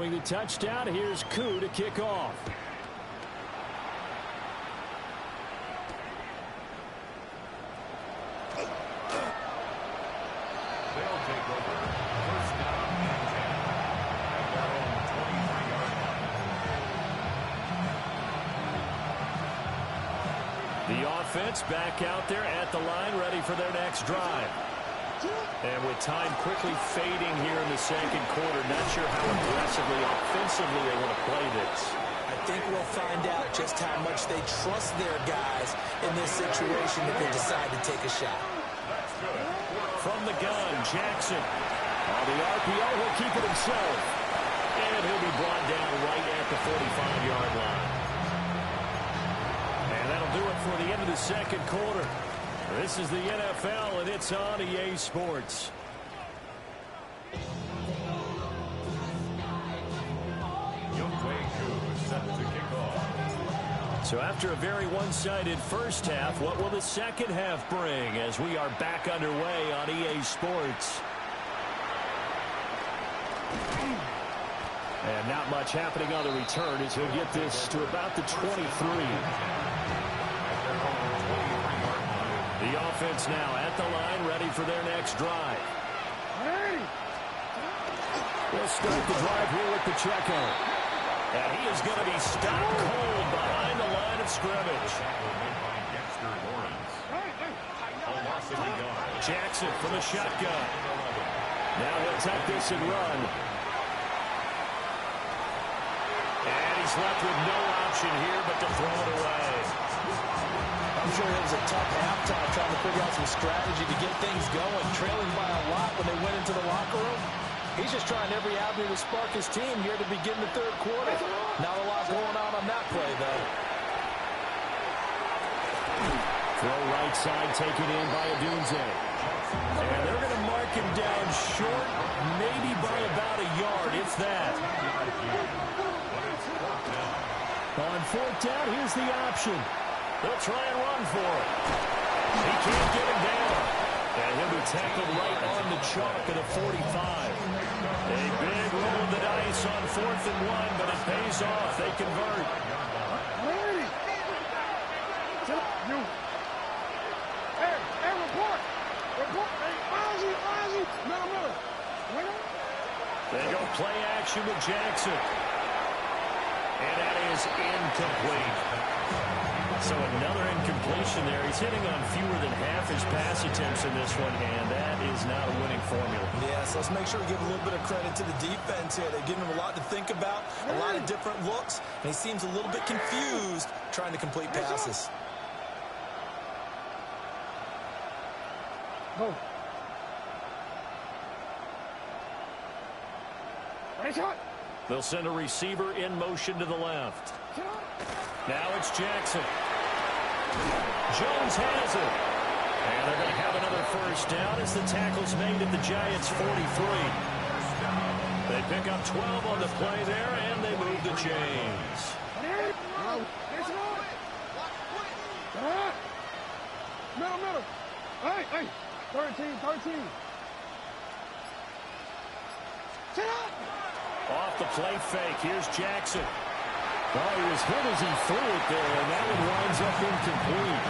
Throwing the touchdown, here's Koo to kick off. They'll take over. First down and 10. At their own 23-yard line. The offense back out there at the line, ready for their next drive. And with time quickly fading here in the second quarter, not sure how aggressively, offensively they want to play this. I think we'll find out just how much they trust their guys in this situation if they decide to take a shot. From the gun, Jackson. On the RPO, he'll keep it himself. And he'll be brought down right at the 45-yard line. And that'll do it for the end of the second quarter. This is the NFL, and it's on EA Sports. Set to kick off. So after a very one-sided first half, what will the second half bring as we are back underway on EA Sports? And not much happening on the return as he'll get this to about the 23. The offense now at the line, ready for their next drive. We'll start the drive here with Pacheco. And he is going to be stopped cold behind the line of scrimmage. Jackson from the shotgun. Now he'll tuck this and run. And he's left with no option here but to throw it away. I'm sure it was a tough halftime trying to figure out some strategy to get things going, trailing by a lot when they went into the locker room. He's just trying every avenue to spark his team here to begin the third quarter. Not a lot going on that play, though. Throw right side taken in by Adunze. And they're going to mark him down short, maybe by about a yard, if that. On fourth down, here's the option. They'll try and run for it. He can't get him down. And he'll be tackled right on the chalk at a 45. A big roll of the dice on 4th and 1, but it pays off. They convert. They go play action with Jackson. And that is incomplete. So another incompletion there. He's hitting on fewer than half his pass attempts in this one, and that is not a winning formula. Yes, let's make sure we give a little bit of credit to the defense here. They're giving him a lot to think about, a lot of different looks, and he seems a little bit confused trying to complete passes. Go. They'll send a receiver in motion to the left. Now it's Jackson. Jones has it. And they're going to have another first down as the tackle's made at the Giants' 43. They pick up 12 on the play there, and they move the chains. Middle. Hey. 13. Off the play fake, here's Jackson. Oh, he was hit as he threw it there, and that one winds up incomplete.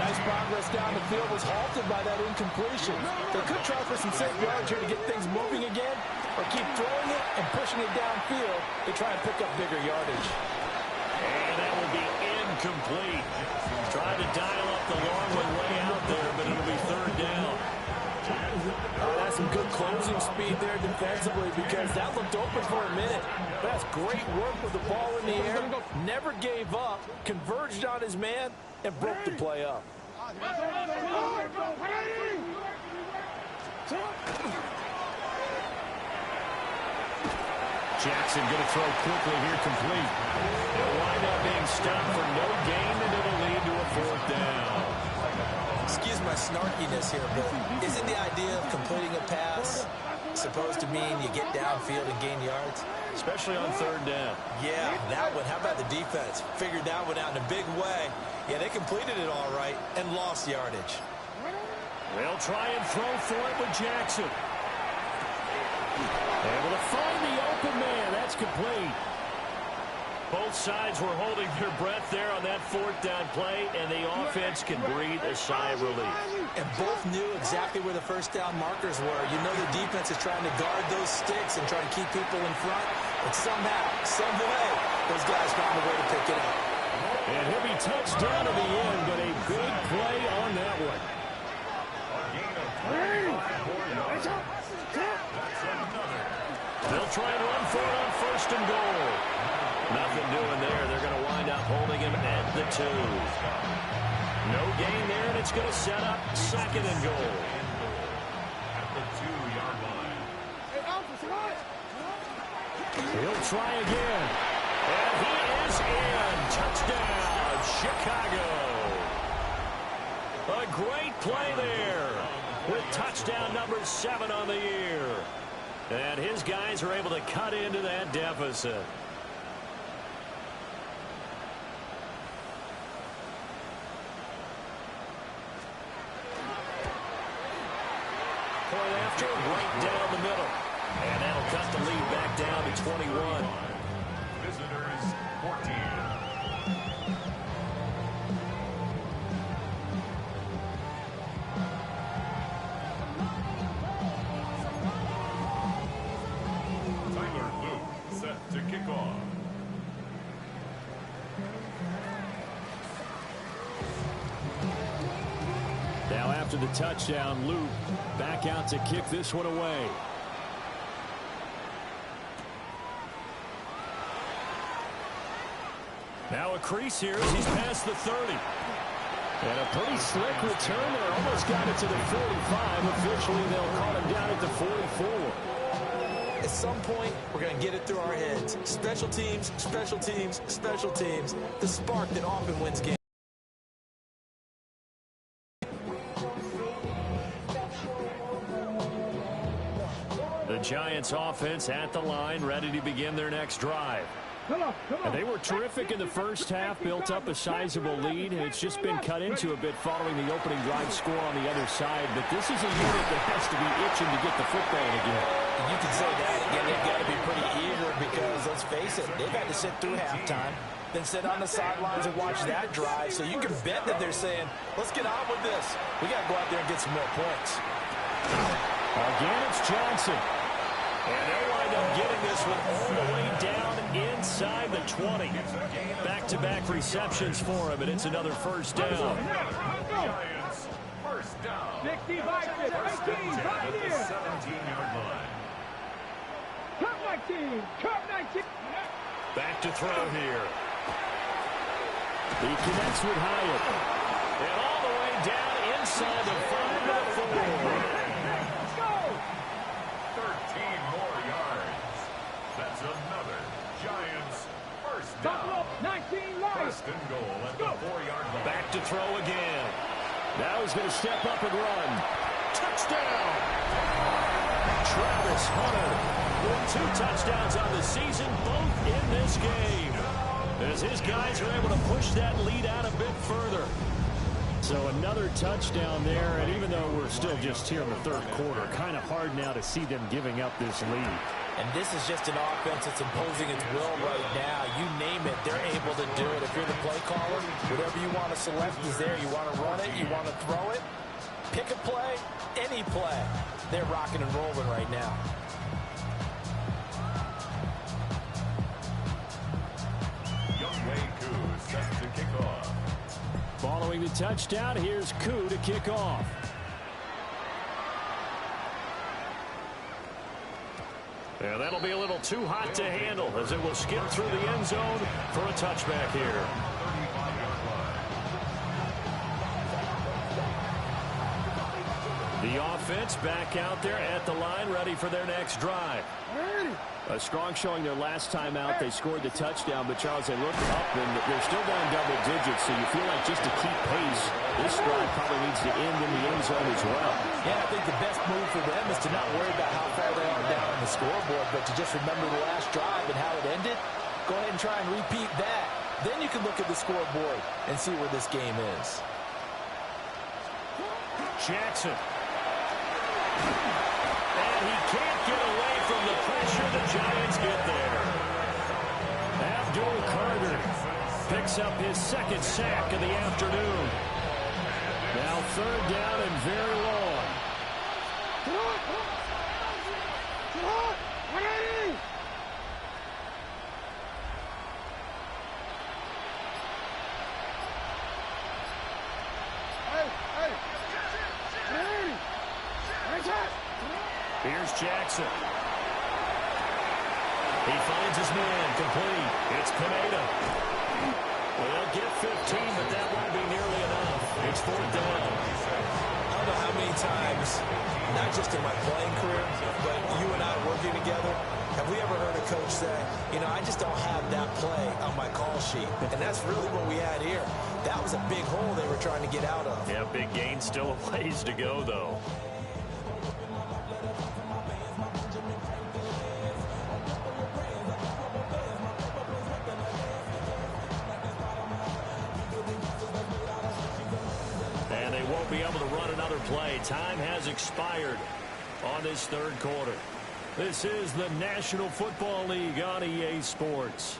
Nice progress down the field was halted by that incompletion. They could try for some safe yards here to get things moving again, or keep throwing it and pushing it downfield to try and pick up bigger yardage. And that will be incomplete. Trying to dial up the long way out there, but it'll be third down. That's some good closing speed there defensively because that looked open for a minute. That's great work with the ball in the air. Never gave up, converged on his man, and broke the play up. Jackson going to throw quickly here, complete. It'll wind up being stopped for no gain, and it'll lead to a fourth down. Excuse my snarkiness here, but isn't the idea of completing a pass supposed to mean you get downfield and gain yards? Especially on third down. Yeah, that one. How about the defense? Figured that one out in a big way. Yeah, they completed it all right and lost yardage. They'll try and throw for it with Jackson. Able to find the open man. complete. Both sides were holding their breath there on that fourth down play, and the offense can breathe a sigh of relief. And both knew exactly where the first down markers were. You know the defense is trying to guard those sticks and try to keep people in front. But somehow, some way, those guys found a way to pick it up. And he'll be touchdown at the end, but a big play on that one. They'll try and run for it on first and goal. Nothing doing there. They're going to wind up holding him at the 2. No gain there, and it's going to set up second and goal. At the 2-yard line. He'll try again. And he is in. Touchdown, Chicago. A great play there with touchdown number 7 on the year. And his guys are able to cut into that deficit. Point after, right down the middle. And that'll cut the lead back down to 21. Visitors, 14. Tyler Luke set to kick off. Now after the touchdown, Luke back out to kick this one away. Now a crease here as he's past the 30. And a pretty slick return there. Almost got it to the 45. Officially, they'll call him down at the 44. At some point, we're going to get it through our heads. Special teams, special teams, special teams. The spark that often wins games. The Giants offense at the line, ready to begin their next drive. And they were terrific in the first half, built up a sizable lead, and it's just been cut into a bit following the opening drive score on the other side. But this is a unit that has to be itching to get the football again. You can say that. Again, they've got to be pretty eager because, let's face it, they've had to sit through halftime, then sit on the sidelines and watch that drive. So you can bet that they're saying, let's get on with this. We got to go out there and get some more points. Again, it's Johnson. And they'll wind up getting this one all the way down inside the 20. Back-to-back receptions for him, and it's another first down. Giants, first down. 60 by 15, right here. 17-yard line. Cut 19, cut 19. Back to throw here. He connects with Hyatt. And all the way down inside the 5 to the 4. 13 more yards. That's another Giants first down. 19 light. First and goal at the 4-yard line. Back to throw again. Now he's going to step up and run. Touchdown! Travis Hunter with 2 touchdowns on the season, both in this game. As his guys are able to push that lead out a bit further. So another touchdown there, and even though we're still just here in the third quarter, kind of hard now to see them giving up this lead. And this is just an offense that's imposing its will right now. You name it, they're able to do it. If you're the play caller, whatever you want to select is there. You want to run it, you want to throw it, pick a play, any play. They're rocking and rolling right now. Youngway Koo set to kick off. Following the touchdown, here's Koo to kick off. And that'll be a little too hot to handle as it will skip through the end zone for a touchback here. 35-yard line. The offense back out there at the line, ready for their next drive. A strong showing their last time out. They scored the touchdown, but Charles, they looked up and they're still down double digits, so you feel like just to keep pace, this drive probably needs to end in the end zone as well. Yeah, I think the best move for them is to not worry about how far they are down on the scoreboard, but to just remember the last drive and how it ended. Go ahead and try and repeat that. Then you can look at the scoreboard and see where this game is. Jackson. And he can't get away from the pressure the Giants get there. Picks up his second sack of the afternoon. Now third down and very long. Here's Jackson. He finds his man complete. It's Pineda. Well, they'll get 15, but that won't be nearly enough. It's fourth down. I don't know how many times, not just in my playing career, but you and I working together, have we ever heard a coach say, you know, I just don't have that play on my call sheet. And that's really what we had here. That was a big hole they were trying to get out of. Yeah, big gain, still a ways to go, though. Be able to run another play. Time has expired on this third quarter. This is the National Football League on EA Sports.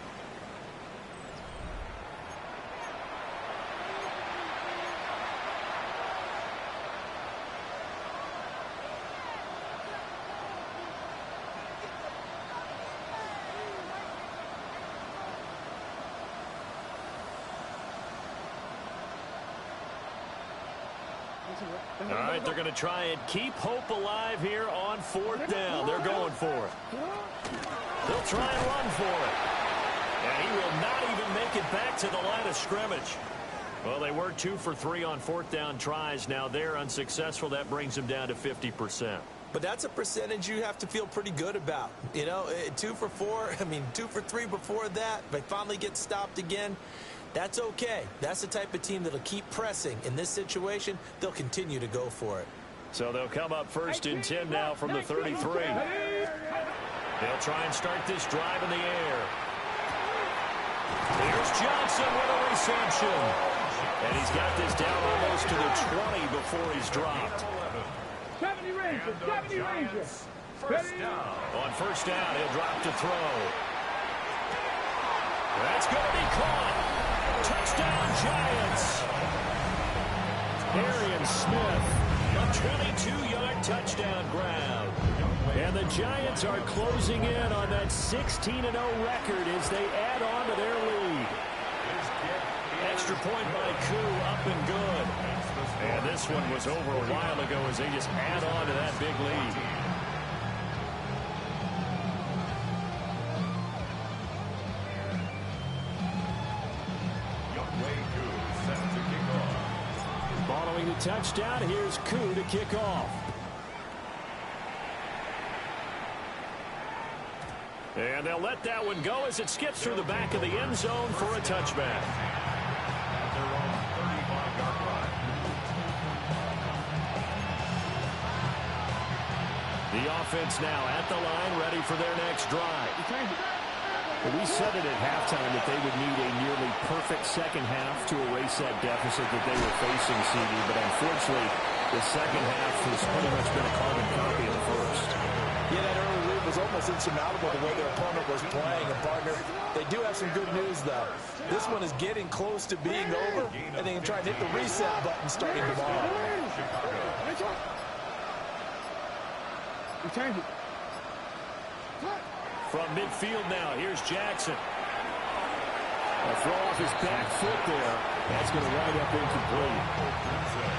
All right, they're going to try and keep hope alive here on fourth down. They're going for it. They'll try and run for it. And he will not even make it back to the line of scrimmage. Well, they were 2 for 3 on fourth down tries. Now they're unsuccessful. That brings them down to 50%. But that's a percentage you have to feel pretty good about. You know, 2 for 4, 2 for 3 before that. They finally get stopped again. That's okay. That's the type of team that'll keep pressing. In this situation, they'll continue to go for it. So they'll come up first and 10 now from the 33. They'll try and start this drive in the air. Here's Johnson with a reception. And he's got this down almost to the 20 before he's dropped. 70 Rangers, 70 Rangers. First down. On first down, he'll drop to throw. That's going to be caught. Touchdown, Giants. Arian Smith, a 22-yard touchdown grab. And the Giants are closing in on that 16-0 record as they add on to their lead. Extra point by Koo, up and good. And this one was over a while ago as they just add on to that big lead. Following the touchdown, here's Koo to kick off. And they'll let that one go as it skips through the back of the end zone for a touchback. The offense now at the line, ready for their next drive. Well, we said it at halftime that they would need a nearly perfect second half to erase that deficit that they were facing, CD. But unfortunately, the second half has pretty much been a carbon copy of the first. Yeah, that early lead was almost insurmountable the way their opponent was playing. And, partner, they do have some good news, though. This one is getting close to being over, and they can try and hit the reset button starting tomorrow. From midfield now, here's Jackson. A throw off his back foot there. That's going to wind up incomplete.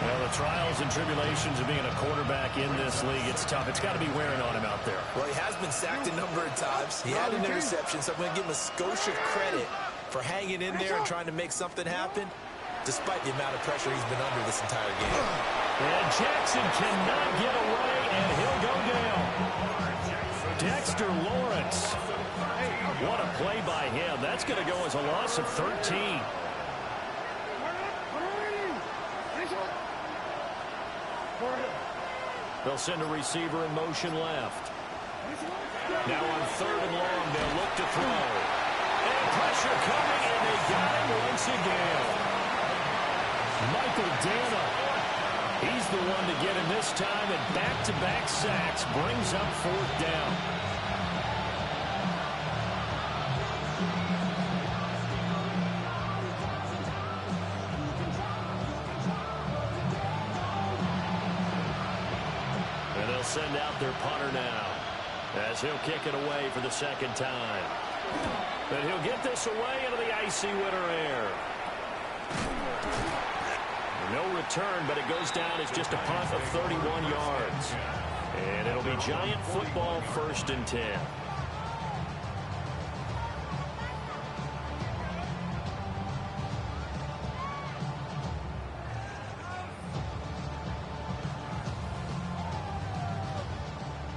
Well, the trials and tribulations of being a quarterback in this league, it's tough. It's got to be wearing on him out there. Well, he has been sacked a number of times. He had an interception, so I'm going to give him a skosh of credit for hanging in there and trying to make something happen, despite the amount of pressure he's been under this entire game. And Jackson cannot get away, and he'll go down. Dexter Lawrence. What a play by him. That's going to go as a loss of 13. They'll send a receiver in motion left. Now on third and long, they'll look to throw. And pressure coming, and they got him once again. Michael Dana. He's the one to get him this time, and back-to-back sacks brings up fourth down. send out their punter now, as he'll kick it away for the second time. But he'll get this away into the icy winter air. No return, but it goes down as just a punt of 31 yards. And it'll be Giant football, 1st and 10.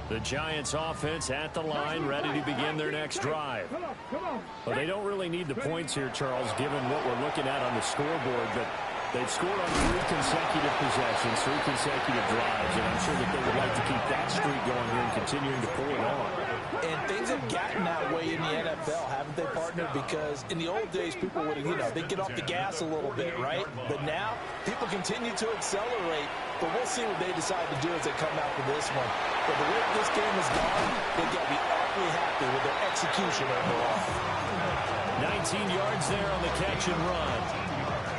The Giants offense at the line, ready to begin their next drive. Well, they don't really need the points here, Charles, given what we're looking at on the scoreboard, but they've scored on 3 consecutive possessions, 3 consecutive drives, and I'm sure that they would like to keep that streak going here and continuing to pull it on. And things have gotten that way in the NFL, haven't they, partner? Because in the old days, people would, they'd get off the gas a little bit, right? But now, people continue to accelerate, but we'll see what they decide to do as they come out for this one. But the way this game has gone, they've got to be awfully happy with their execution overall. 19 yards there on the catch and run.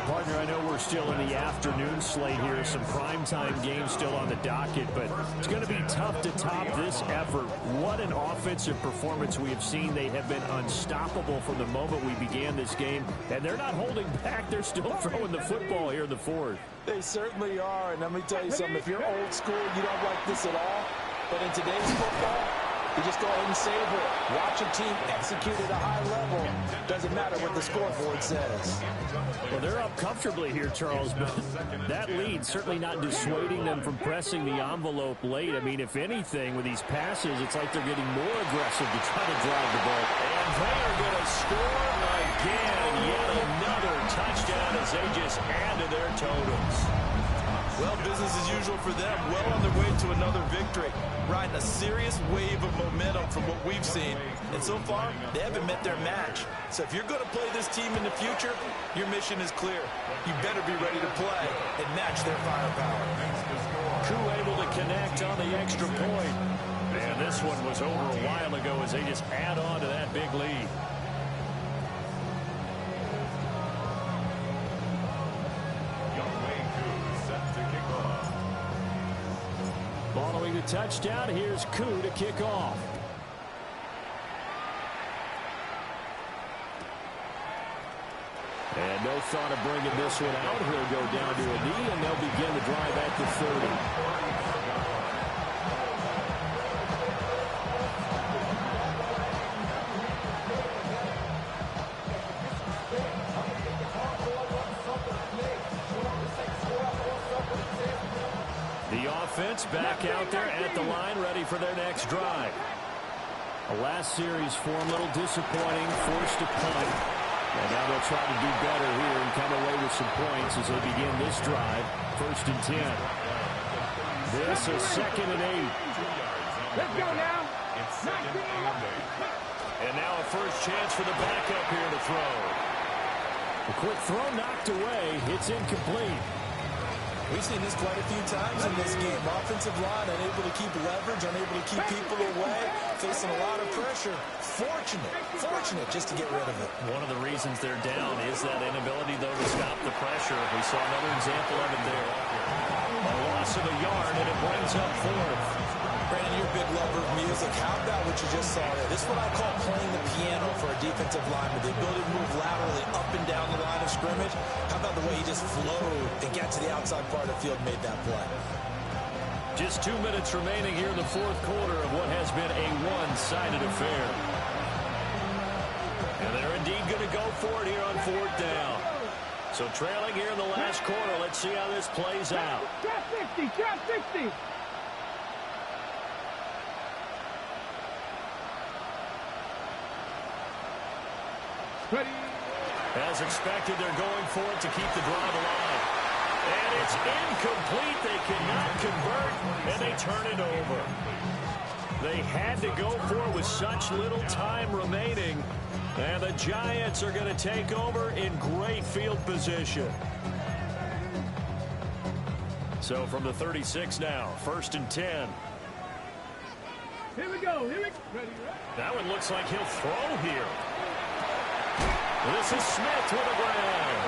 Partner, I know we're still in the afternoon slate here. Some primetime games still on the docket, but it's going to be tough to top this effort. What an offensive performance we have seen. They have been unstoppable from the moment we began this game, and they're not holding back. They're still throwing the football here in the 4th. They certainly are, and let me tell you something. If you're old school, you don't like this at all, but in today's football, you just go ahead and savor it. Watch a team execute at a high level. Doesn't matter what the scoreboard says. Well, they're up comfortably here, Charles, but that lead certainly not dissuading them from pressing the envelope late. I mean, if anything, with these passes, it's like they're getting more aggressive to try to drive the ball. And they are going to score again. Yet another touchdown as they just add to their totals. Well, business as usual for them. Well on their way to another victory. Riding a serious wave of momentum from what we've seen. And so far, they haven't met their match. So if you're going to play this team in the future, your mission is clear. You better be ready to play and match their firepower. Koo able to connect on the extra point. And this one was over a while ago as they just add on to that big lead. Following the touchdown, here's Koo to kick off. And no thought of bringing this one out. He'll go down to a knee, and they'll begin the drive at the 30. Offense back out there at the line, ready for their next drive. The last series for them, a little disappointing, forced to punt. And now they'll try to do better here and come away with some points as they begin this drive. 1st and 10. This is 2nd and 8. Let's go now. And now a first chance for the backup here to throw. A quick throw knocked away. It's incomplete. We've seen this quite a few times in this game. Offensive line unable to keep leverage, unable to keep people away, facing a lot of pressure. Fortunate just to get rid of it. One of the reasons they're down is that inability, though, to stop the pressure. We saw another example of it there. A loss of a yard, and it brings up 4th. Brandon, you're a big lover of music. How about what you just saw there? This is what I call playing the piano for a defensive lineman. The ability to move laterally up and down the line of scrimmage. How about the way he just flowed and got to the outside part of the field and made that play? Just 2 minutes remaining here in the 4th quarter of what has been a one-sided affair. And they're indeed going to go for it here on 4th down. So trailing here in the last quarter. Let's see how this plays out. Trap 60, trap 60. Ready. As expected, they're going for it to keep the drive alive. And it's incomplete. They cannot convert, and they turn it over. They had to go for it with such little time remaining. And the Giants are going to take over in great field position. So from the 36 now, 1st and 10. Here we go. Here we go. Ready. That one looks like he'll throw here. This is Smith with a grab.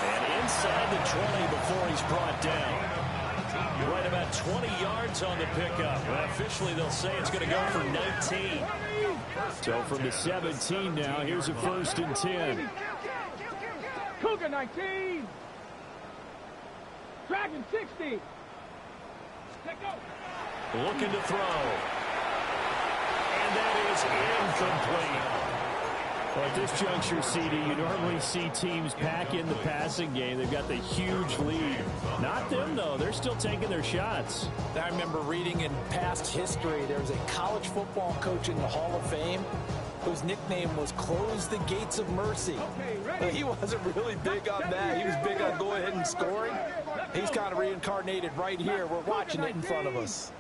And inside the 20 before he's brought down. Right about 20 yards on the pickup. And officially, they'll say it's going to go for 19. So from the 17 now, here's a 1st and 10. Cougar 19. Dragon 60. Let go. Looking to throw. And that is incomplete. Well, at this juncture, CD, you normally see teams pack in the passing game. They've got the huge lead. Not them, though. They're still taking their shots. I remember reading in past history, there was a college football coach in the Hall of Fame whose nickname was Close the Gates of Mercy. He wasn't really big on that. He was big on go ahead and scoring. He's kind of reincarnated right here. We're watching it in front of us.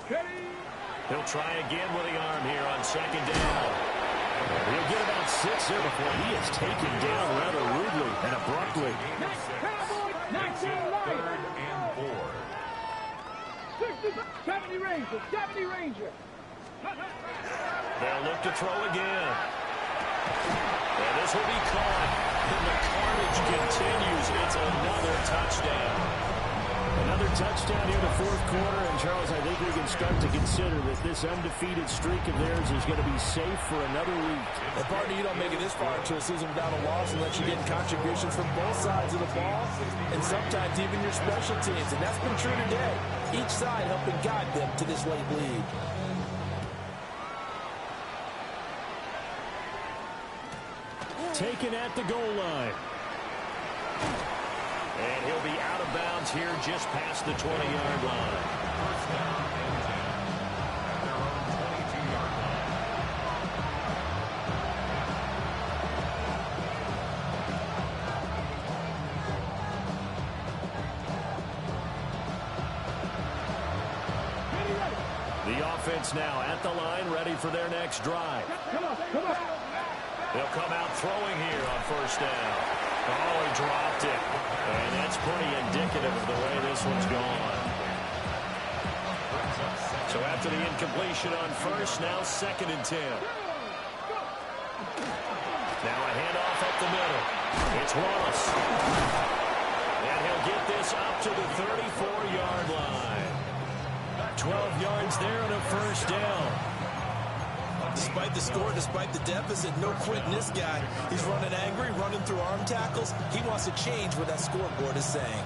He'll try again with the arm here on 2nd down. He'll get about 6 there before he is taken down rather rudely and abruptly. 70 Ranger, 70 Ranger. They'll look to throw again. And this will be caught. And the carnage continues. It's another touchdown. Another touchdown here in the 4th quarter. And, Charles, I think we can start to consider that this undefeated streak of theirs is going to be safe for another week. And partner, you don't make it this far into a season without a loss unless you're getting contributions from both sides of the ball and sometimes even your special teams. And that's been true today. Each side helping guide them to this late lead. Taken at the goal line. And he'll be out of bounds here just past the 20-yard line. First down and 10. At their own 22-yard line. The offense now at the line, ready for their next drive. Come on, come on. They'll come out throwing here on 1st down. Oh, he dropped it. And that's pretty indicative of the way this one's gone. So after the incompletion on 1st, now 2nd and 10. Now a handoff up the middle. It's Wallace. And he'll get this up to the 34-yard line. 12 yards there and a 1st down. Despite the score, despite the deficit, no quitting this guy. He's running angry, running through arm tackles. He wants to change what that scoreboard is saying.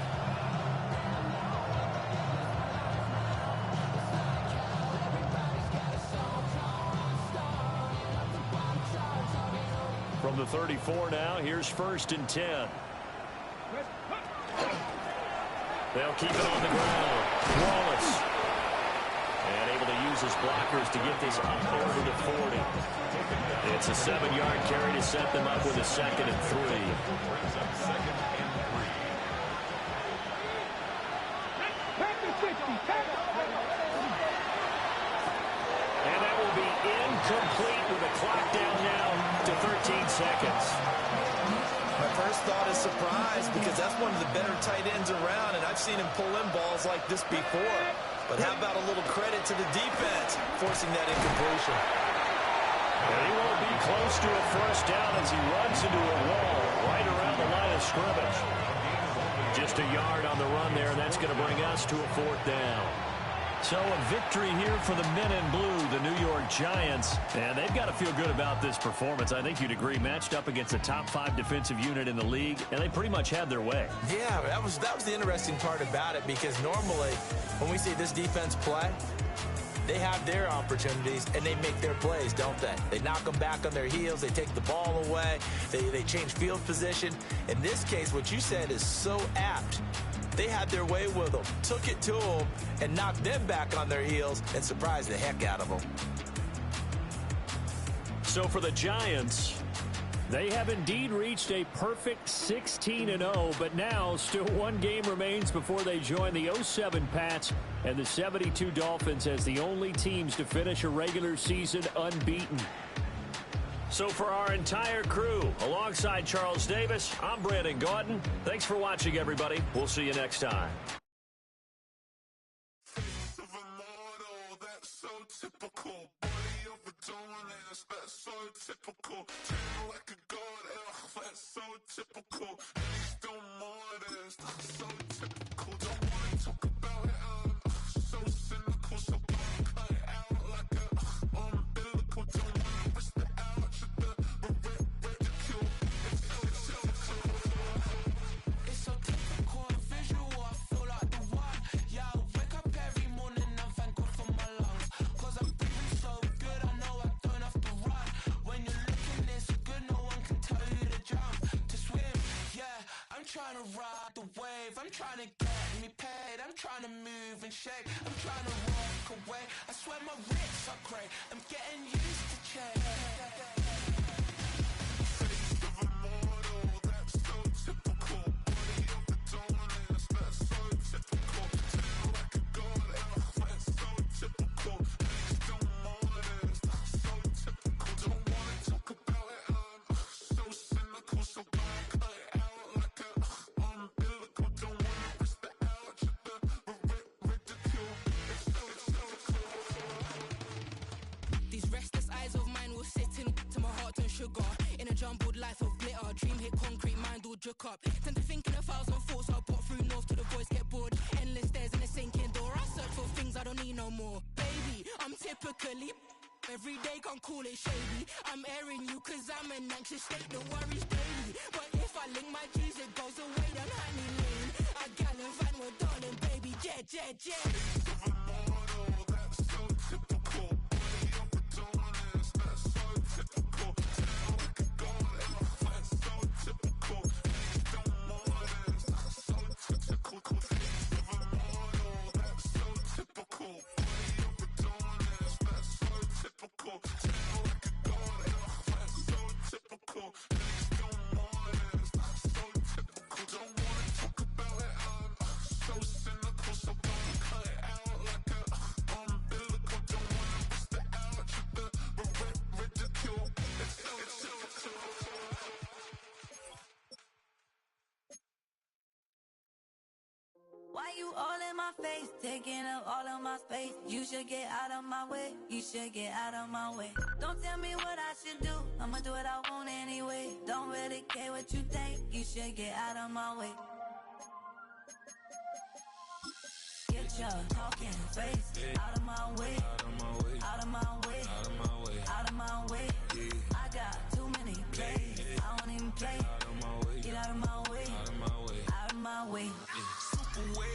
From the 34 now, here's 1st and 10. They'll keep it on the ground. Wallace. And able to use his blockers to get this up over the 40. It's a 7-yard carry to set them up with a 2nd and 3. Brings up 2nd and 3. Back to 60. And that will be incomplete with the clock down now to 13 seconds. My first thought is surprise because that's one of the better tight ends around, and I've seen him pull in balls like this before. But how about a little credit to the defense forcing that incompletion? And he won't be close to a 1st down as he runs into a wall right around the line of scrimmage. Just a yard on the run there, and that's going to bring us to a 4th down. So a victory here for the men in blue, the New York Giants. And they've got to feel good about this performance. I think you'd agree, matched up against a top 5 defensive unit in the league, and they pretty much had their way. Yeah, that was the interesting part about it, because normally when we see this defense play, they have their opportunities and they make their plays, don't they? They knock them back on their heels. They take the ball away. They change field position. In this case, what you said is so apt. They had their way with them, took it to them, and knocked them back on their heels and surprised the heck out of them. So for the Giants, they have indeed reached a perfect 16-0, but now still one game remains before they join the 07 Pats and the 72 Dolphins as the only teams to finish a regular season unbeaten. So for our entire crew, alongside Charles Davis, I'm Brandon Gaudin. Thanks for watching, everybody. We'll see you next time. Typical body of a donut, that's so typical. Treat like a god, that's so typical. Please don't mind this, that's so typical. Don't want to trying to ride the wave. I'm trying to get me paid. I'm trying to move and shake. I'm trying to walk away. I swear my wrists are great. I'm getting used to change. Face of a mortal, that's so typical. Body of the dawners, that's so typical. Tell like a god, that's so typical. Face of mortals, that's so typical. Don't wanna talk about it, I'm so cynical. So gonna cut it out like a umbilical. Don't wanna risk the ouch, the ridicule. It's so typical. These restless eyes of mine will sit in to my heart and sugar. In a jumbled life of glitter, dream hit concrete, mind all jook up. Tend to think in 1,000 thoughts, I'll put through north to the voice, get bored. Endless stairs in a sinking door, I search for things I don't need no more. Baby, I'm typically every day, can't call it shady. I'm airing you cause I'm an anxious state, the worries daily. But if I link my G's, it goes away, then honey lane. I gallivant with darling, baby, jet. Face of a mortal, that's so typical. Body of the dawners, that's so typical. Tell like a god, that's so typical. Face of mortals, that's so typical. Face of a mortal, that's so typical. Body of the dawners, that's so typical. Tell like a god, that's so typical. Face of mortals, that's so typical. Don't wanna talk about it, I'm so cynical. So gonna cut it out like a umbilical. Don't wanna risk the ouch, the ridicule. It's so typical. Why you all in my face, taking up all of my space? You should get out of my way, you should get out of my way. Don't tell me what I should do, I'ma do what I want anyway. Don't really care what you think, you should get out of my way. Get your talking face out of my way, out of my way, out of my way, out of my way, out of my way. I got too many plays, I don't even play. Out of my way, get out of my way, out of my way, out of my way. Super way